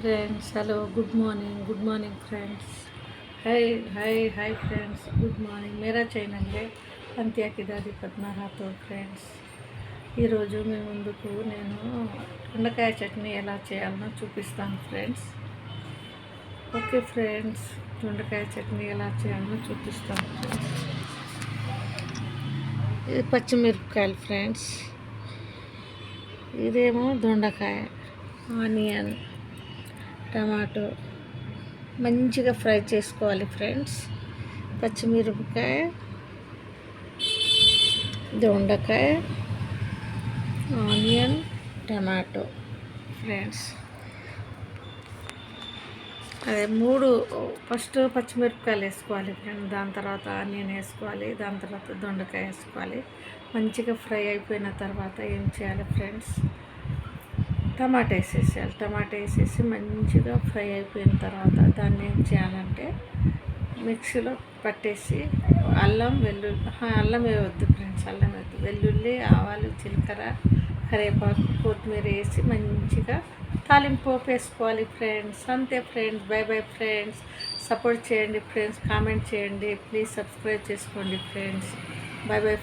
Friends, hello, good morning friends. Hi hi hi friends, good morning. मेरा channel है అంత్య की दादी पद्मा राठौर ఫ్రెండ్స్। ఈరోజు మీ ముందుకు నేను దొండకాయ చట్నీ ఎలా చేయాలో చూపిస్తాను ఫ్రెండ్స్। ఓకే ఫ్రెండ్స్, దొండకాయ చట్నీ ఎలా చేయాలో చూపిస్తాను ఫ్రెండ్స్। ఇది పచ్చిమిరపకాయలు ఫ్రెండ్స్, ఇదేమో దొండకాయ, ఆనియన్, టమాటో మంచిగా ఫ్రై చేసుకోవాలి ఫ్రెండ్స్। పచ్చిమిరపకాయ, దొండకాయ, ఆనియన్, టమాటో ఫ్రెండ్స్। అదే మూడు, ఫస్ట్ పచ్చిమిరపకాయలు వేసుకోవాలి ఫ్రెండ్స్, దాని తర్వాత ఆనియన్ వేసుకోవాలి, దాని తర్వాత దొండకాయ వేసుకోవాలి। మంచిగా ఫ్రై అయిపోయిన తర్వాత ఏం చేయాలి ఫ్రెండ్స్, టమాటా వేసేసేయాలి। టమాటా వేసేసి మంచిగా ఫ్రై అయిపోయిన తర్వాత దాన్ని ఏం చేయాలంటే మిక్సీలో పట్టేసి అల్లం వెల్లుల్లి, అల్లం వేయవద్దు ఫ్రెండ్స్, అల్లం వేయద్దు, వెల్లుల్లి, ఆవాలు, జీలకర్ర, కరివేపాకు, కొత్తిమీర వేసి మంచిగా తాలింపు వేసుకోవాలి ఫ్రెండ్స్। అంతే friends, by bye friends. Support చేయండి ఫ్రెండ్స్, కామెంట్ చేయండి, ప్లీజ్ సబ్స్క్రైబ్ చేసుకోండి ఫ్రెండ్స్। By by.